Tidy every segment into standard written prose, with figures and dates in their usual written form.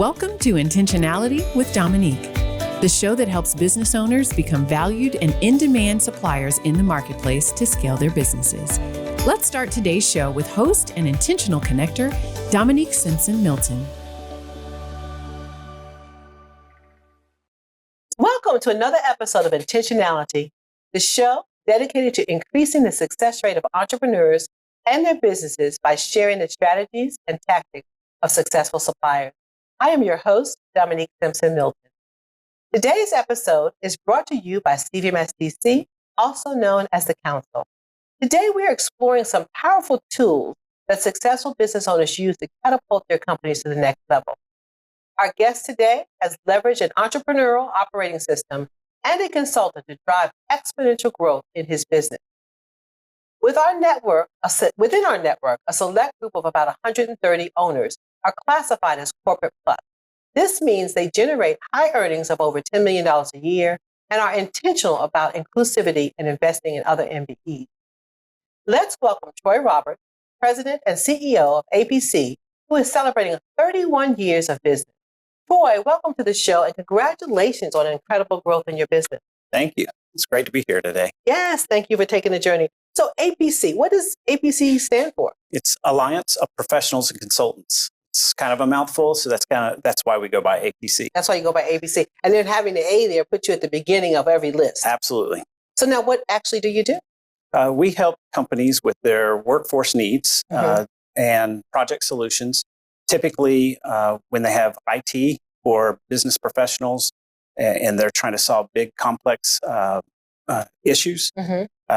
Welcome to Intentionality with Dominique, the show that helps business owners become valued and in-demand suppliers in the marketplace to scale their businesses. Let's start today's show with host and intentional connector, Dominique Simpson-Milton. Welcome to another episode of Intentionality, the show dedicated to increasing the success rate of entrepreneurs and their businesses by sharing the strategies and tactics of successful suppliers. I am your host, Dominique Simpson-Milton. Today's episode is brought to you by CVMSDC, also known as the Council. Today, we are exploring some powerful tools that successful business owners use to catapult their companies to the next level. Our guest today has leveraged an entrepreneurial operating system and a consultant to drive exponential growth in his business. Within our network, a select group of about 130 owners are classified as Corporate Plus. This means they generate high earnings of over $10 million a year and are intentional about inclusivity and investing in other MBEs. Let's welcome Troy Roberts, President and CEO of APC, who is celebrating 31 years of business. Troy, welcome to the show and congratulations on incredible growth in your business. Thank you. It's great to be here today. Yes, thank you for taking the journey. So APC, what does APC stand for? It's Alliance of Professionals and Consultants. It's kind of a mouthful, so that's why we go by APC. That's why you go by APC. And then having the A there puts you at the beginning of every list. Absolutely. So now what actually do you do? We help companies with their workforce needs and project solutions. Typically, when they have IT or business professionals and they're trying to solve big, complex issues,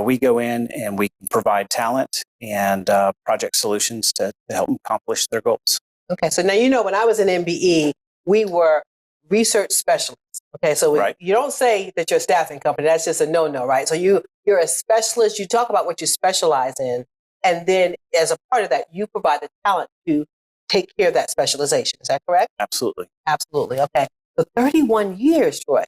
we go in and we provide talent and project solutions to help them accomplish their goals. Okay, so now when I was in MBE, we were research specialists. Okay, so you don't say that you're a staffing company. That's just a no-no, right? So you're a specialist. You talk about what you specialize in, and then as a part of that, you provide the talent to take care of that specialization. Is that correct? Absolutely. Absolutely. Okay. So 31 years, Troy.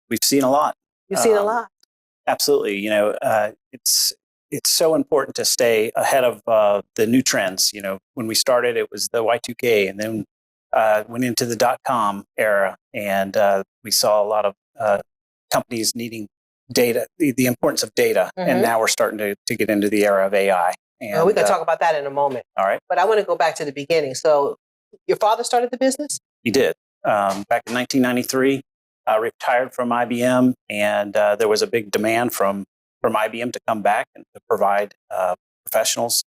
We've seen a lot. You've seen a lot. Absolutely. It's so important to stay ahead of the new trends. When we started, it was the Y2K, and then went into the .com era, and we saw a lot of companies needing data, the importance of data, and now we're starting to get into the era of AI. And we can talk about that in a moment. All right. But I want to go back to the beginning. So your father started the business? He did. Back in 1993, retired from IBM, and there was a big demand from IBM to come back and to provide professionals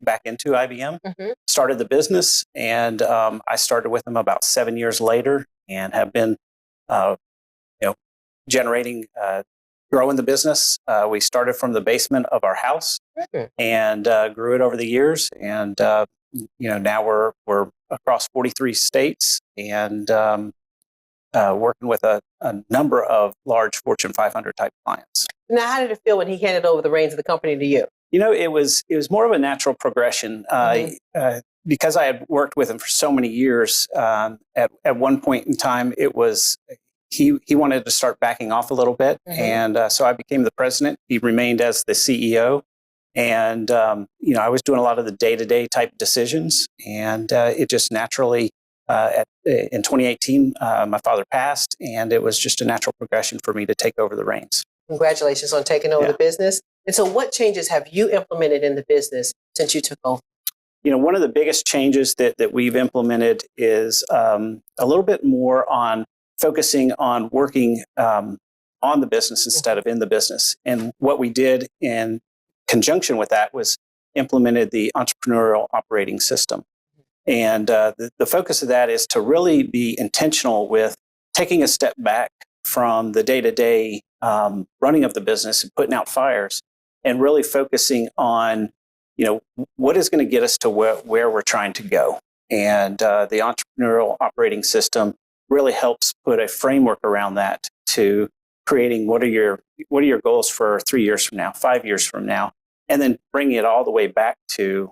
back into IBM. Started the business, and I started with them about 7 years later, and have been, generating, growing the business. We started from the basement of our house and grew it over the years, and now we're across 43 states and working with a number of large Fortune 500 type clients. Now, how did it feel when he handed over the reins of the company to you? It was more of a natural progression because I had worked with him for so many years. At one point in time, it was he wanted to start backing off a little bit, and so I became the president. He remained as the CEO, and I was doing a lot of the day-to-day type decisions, and it just naturally. In 2018, my father passed, and it was just a natural progression for me to take over the reins. Congratulations on taking over the business. And so what changes have you implemented in the business since you took over? One of the biggest changes that we've implemented is a little bit more on focusing on working on the business instead of in the business. And what we did in conjunction with that was implemented the entrepreneurial operating system. And the focus of that is to really be intentional with taking a step back from the day-to-day running of the business and putting out fires, and really focusing on, what is going to get us to where we're trying to go. And the entrepreneurial operating system really helps put a framework around that to creating what are your goals for 3 years from now, 5 years from now, and then bringing it all the way back to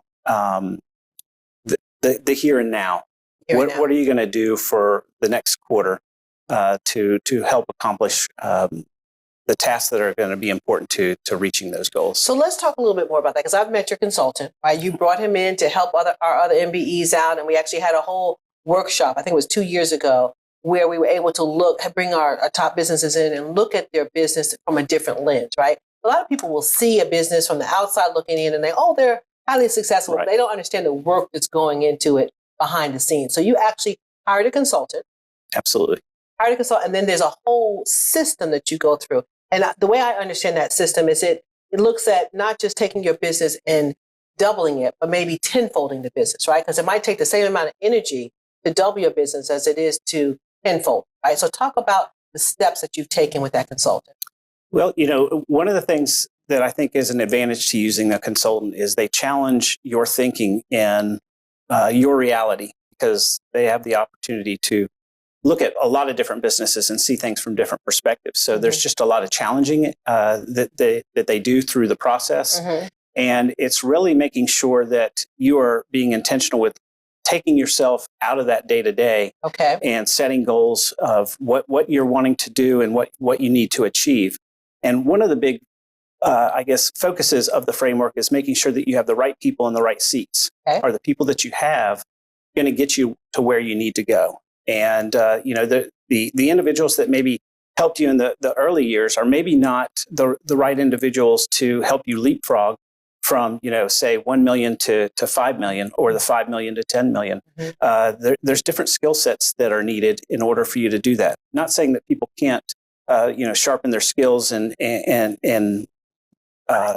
the here and now. What are you going to do for the next quarter to help accomplish the tasks that are going to be important to reaching those goals? So let's talk a little bit more about that, because I've met your consultant, right? You brought him in to help our other MBEs out, and we actually had a whole workshop, I think it was 2 years ago, where we were able to bring our top businesses in and look at their business from a different lens, right? A lot of people will see a business from the outside looking in and they're highly successful. Right. But they don't understand the work that's going into it behind the scenes. So you actually hired a consultant. Absolutely. Hired a consultant, and then there's a whole system that you go through. And the way I understand that system is it looks at not just taking your business and doubling it, but maybe tenfolding the business, right? Because it might take the same amount of energy to double your business as it is to tenfold, right? So talk about the steps that you've taken with that consultant. Well, one of the things that I think is an advantage to using a consultant is they challenge your thinking and your reality, because they have the opportunity to look at a lot of different businesses and see things from different perspectives. So there's just a lot of challenging that they do through the process. And it's really making sure that you are being intentional with taking yourself out of that day to day and setting goals of what you're wanting to do and what you need to achieve. And one of the big, focuses of the framework is making sure that you have the right people in the right seats. Are the people that you have going to get you to where you need to go? And, the individuals that maybe helped you in the early years are maybe not the right individuals to help you leapfrog from, say 1 million to 5 million, or the 5 million to 10 million. There's different skill sets that are needed in order for you to do that. Not saying that people can't, sharpen their skills and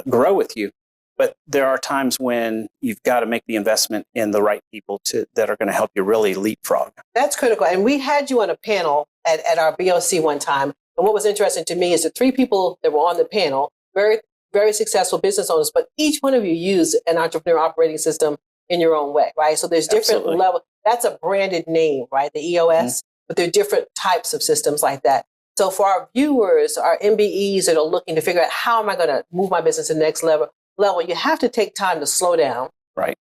grow with you, but there are times when you've got to make the investment in the right people that are going to help you really leapfrog. That's critical. And we had you on a panel at our BOC one time. And what was interesting to me is the 3 people that were on the panel, very, very successful business owners, but each one of you used an entrepreneurial operating system in your own way, right? So there's different levels. That's a branded name, right? The EOS, but there are different types of systems like that. So for our viewers, our MBEs that are looking to figure out how am I going to move my business to the next level, you have to take time to slow down. Right.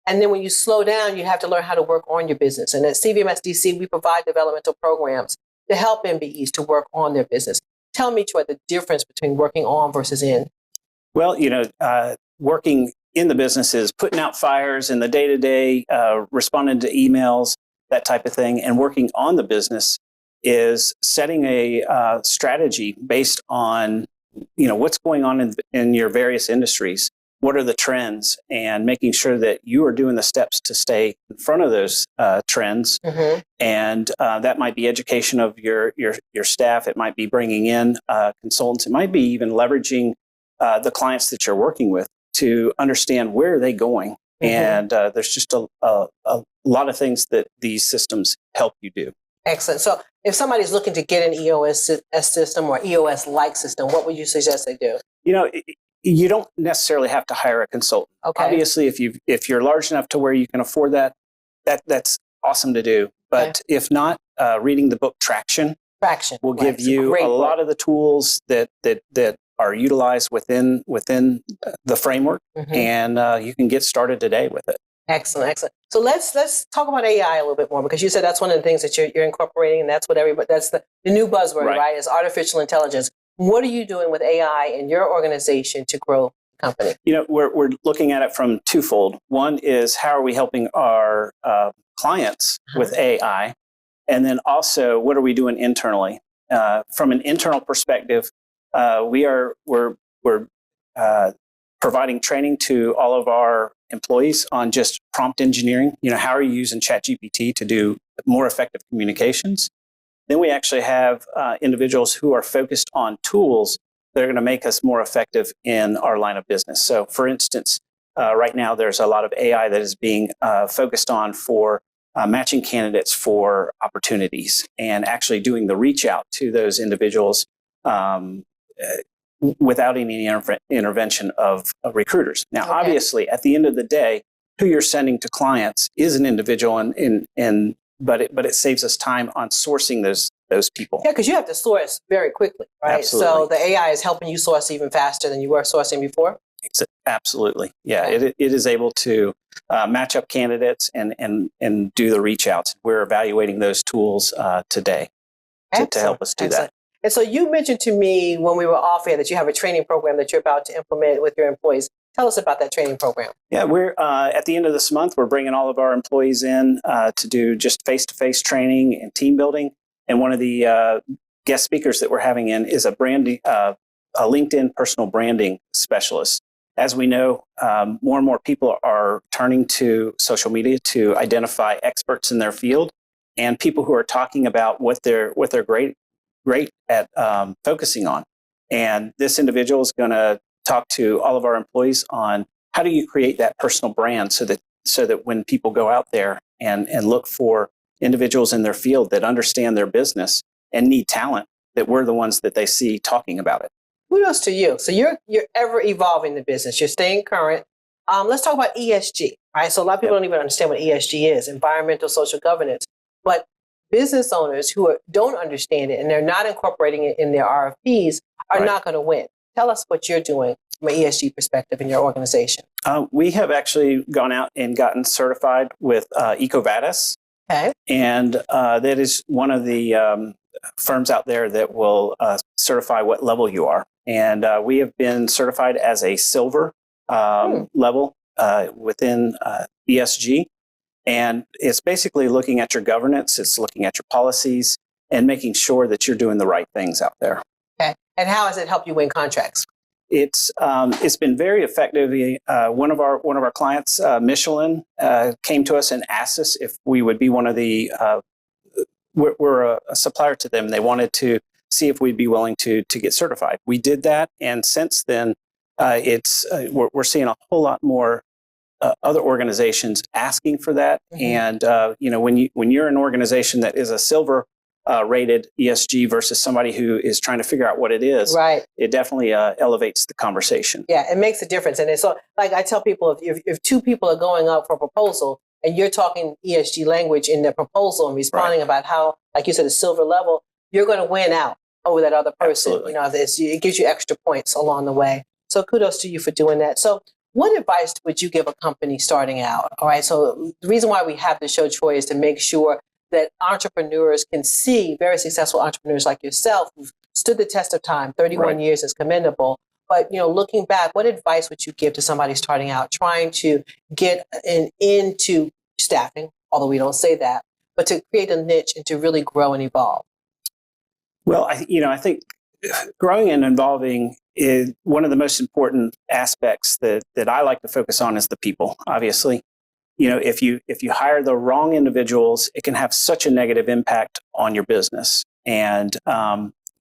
And then when you slow down, you have to learn how to work on your business. And at CVMSDC, we provide developmental programs to help MBEs to work on their business. Tell me, Troy, the difference between working on versus in. Well, working in the business is putting out fires in the day-to-day, responding to emails, that type of thing. And working on the business is setting a strategy based on, what's going on in your various industries. What are the trends, and making sure that you are doing the steps to stay in front of those trends. And that might be education of your staff. It might be bringing in consultants. It might be even leveraging the clients that you're working with to understand where are they going. And there's just a lot of things that these systems help you do. Excellent. So if somebody's looking to get an EOS system or EOS-like system, what would you suggest they do? You don't necessarily have to hire a consultant. Obviously, if you're large enough to where you can afford that's awesome to do. But if not, reading the book Traction will give you a lot of the tools that are utilized within the framework, and you can get started today with it. Excellent. So let's talk about AI a little bit more, because you said that's one of the things that you're incorporating, and that's what that's the new buzzword, right? Is artificial intelligence. What are you doing with AI in your organization to grow the company? We're looking at it from twofold. One is how are we helping our clients with AI, and then also what are we doing internally? From an internal perspective, we're providing training to all of our employees on just prompt engineering. How are you using ChatGPT to do more effective communications? Then we actually have individuals who are focused on tools that are going to make us more effective in our line of business. So for instance, right now there's a lot of AI that is being focused on for matching candidates for opportunities and actually doing the reach out to those individuals without any intervention of recruiters. Now, obviously, at the end of the day, who you're sending to clients is an individual, but it saves us time on sourcing those people. Yeah, because you have to source very quickly, right? Absolutely. So the AI is helping you source even faster than you were sourcing before? Absolutely. Yeah, it is able to match up candidates and do the reach outs. We're evaluating those tools today to help us do that. And so you mentioned to me when we were off air that you have a training program that you're about to implement with your employees. Tell us about that training program. Yeah, we're at the end of this month, we're bringing all of our employees in to do just face-to-face training and team building. And one of the guest speakers that we're having in is a LinkedIn personal branding specialist. As we know, more and more people are turning to social media to identify experts in their field and people who are talking about what they're great at focusing on. And this individual is going to talk to all of our employees on how do you create that personal brand so that when people go out there and look for individuals in their field that understand their business and need talent, that we're the ones that they see talking about it. Kudos to you. So you're ever evolving the business. You're staying current. Let's talk about ESG. Right. So a lot of people don't even understand what ESG is, environmental social governance. But business owners who don't understand it and they're not incorporating it in their RFPs are not going to win. Tell us what you're doing from an ESG perspective in your organization. We have actually gone out and gotten certified with EcoVadis. Okay. And that is one of the firms out there that will certify what level you are. And we have been certified as a silver level within ESG. And it's basically looking at your governance, it's looking at your policies, and making sure that you're doing the right things out there. Okay. And how has it helped you win contracts? It's been very effective. One of our clients, Michelin, came to us and asked us if we would be one of the. We're a supplier to them. They wanted to see if we'd be willing to get certified. We did that, and since then, we're seeing a whole lot more other organizations asking for that. Mm-hmm. And when you're an organization that is a silver rated ESG versus somebody who is trying to figure out what it is, right, it definitely elevates the conversation. Yeah, it makes a difference. And it's so, like I tell people, if two people are going up for a proposal and you're talking ESG language in the proposal and responding about how, like you said, the silver level, you're going to win out over that other person. Absolutely. It gives you extra points along the way. So kudos to you for doing that. So what advice would you give a company starting out? All right. So the reason why we have the show, Troy, is to make sure that entrepreneurs can see very successful entrepreneurs like yourself who've stood the test of time. 31 years is commendable. But, looking back, what advice would you give to somebody starting out, trying to get into staffing, although we don't say that, but to create a niche and to really grow and evolve? Well, I think growing and evolving is one of the most important aspects that I like to focus on is the people, obviously. If you hire the wrong individuals, it can have such a negative impact on your business. And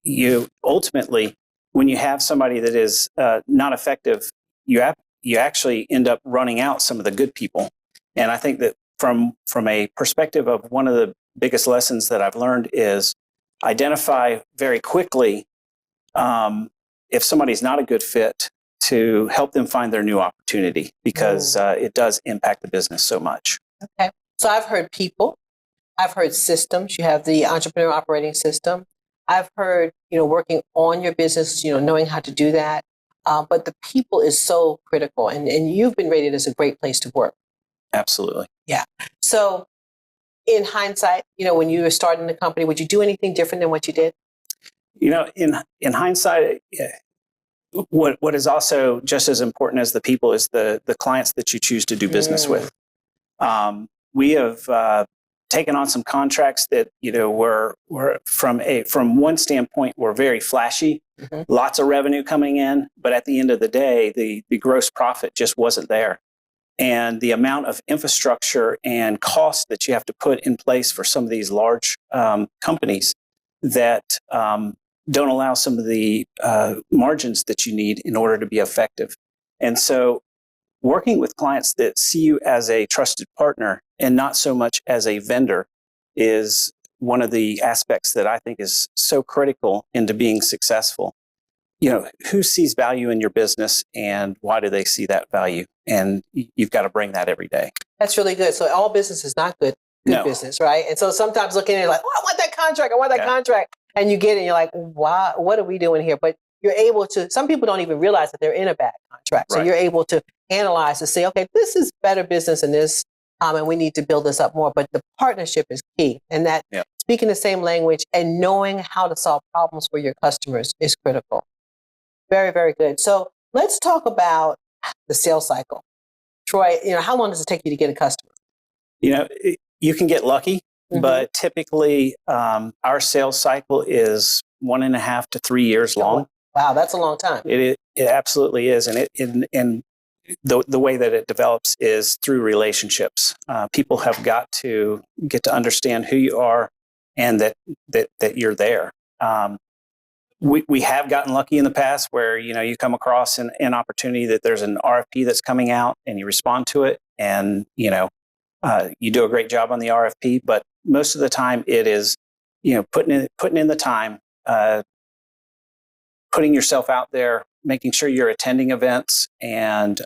you ultimately, when you have somebody that is not effective, you actually end up running out some of the good people. And I think that from a perspective of one of the biggest lessons that I've learned is identify very quickly if somebody's not a good fit, to help them find their new opportunity, because it does impact the business so much. Okay. So I've heard people, I've heard systems. You have the entrepreneurial operating system. I've heard, working on your business, knowing how to do that. But the people is so critical. And you've been rated as a great place to work. Absolutely. Yeah. So in hindsight, when you were starting the company, would you do anything different than what you did? In hindsight, what is also just as important as the people is the clients that you choose to do business with. We have taken on some contracts that were from one standpoint were very flashy, lots of revenue coming in, but at the end of the day, the gross profit just wasn't there. And the amount of infrastructure and cost that you have to put in place for some of these large companies that don't allow some of the margins that you need in order to be effective. And so working with clients that see you as a trusted partner and not so much as a vendor is one of the aspects that I think is so critical into being successful. Who sees value in your business and why do they see that value? And you've got to bring that every day. That's really good. So all business is not good business, right? And so sometimes looking at it like, I want that contract. I want that contract. And you get it and you're like, wow, what are we doing here? But you're able to, some people don't even realize that they're in a bad contract. So you're able to analyze to say, okay, this is better business than this, and we need to build this up more. But the partnership is key. And that speaking the same language and knowing how to solve problems for your customers is critical. Very, very good. So let's talk about the sales cycle. Troy, how long does it take you to get a customer? You can get lucky, but typically our sales cycle is 1.5 to 3 years long. Wow, that's a long time. It absolutely is, and the way that it develops is through relationships. People have got to get to understand who you are and that you're there. We have gotten lucky in the past where you come across an opportunity that there's an RFP that's coming out and you respond to it, and you do a great job on the RFP. But most of the time, it is putting in the time, putting yourself out there, making sure you're attending events, and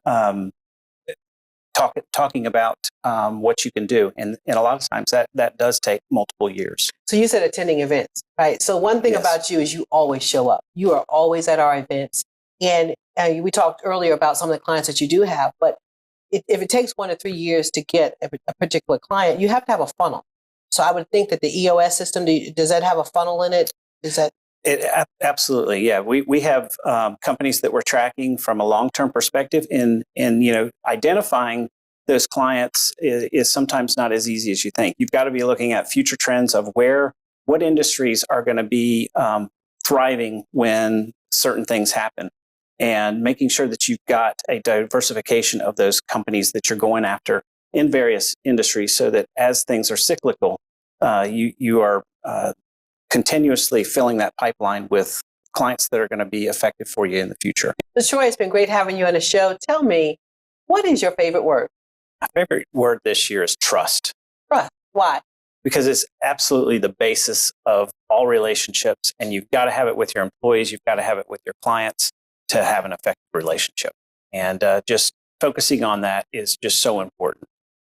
talking about what you can do. And a lot of times that does take multiple years. So you said attending events, right? So one thing about you is you always show up. You are always at our events. And we talked earlier about some of the clients that you do have, but if it takes 1 to 3 years to get a particular client, you have to have a funnel. So I would think that the EOS system, does that have a funnel in it? Absolutely, yeah. We have companies that we're tracking from a long-term perspective, and identifying those clients is sometimes not as easy as you think. You've got to be looking at future trends of what industries are going to be thriving when certain things happen, and making sure that you've got a diversification of those companies that you're going after in various industries, so that as things are cyclical, you are continuously filling that pipeline with clients that are going to be effective for you in the future. So Troy, it's been great having you on the show. Tell me, what is your favorite word? My favorite word this year is trust. Trust. Why? Because it's absolutely the basis of all relationships, and you've got to have it with your employees, you've got to have it with your clients to have an effective relationship. And just focusing on that is just so important.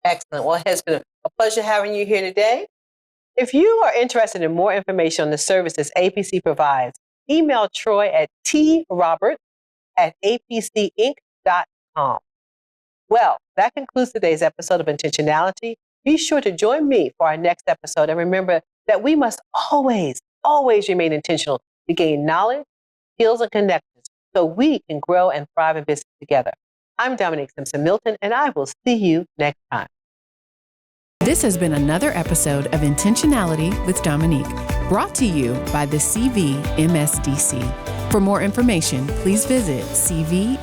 Excellent. Well, it has been a pleasure having you here today. If you are interested in more information on the services APC provides, email Troy at troberts@apcinc.com. Well, that concludes today's episode of Intentionality. Be sure to join me for our next episode. And remember that we must always remain intentional to gain knowledge, skills, and connections so we can grow and thrive in business together. I'm Dominique Simpson-Milton, and I will see you next time. This has been another episode of Intentionality with Dominique, brought to you by the CVMSDC. For more information, please visit cvmsdc.org.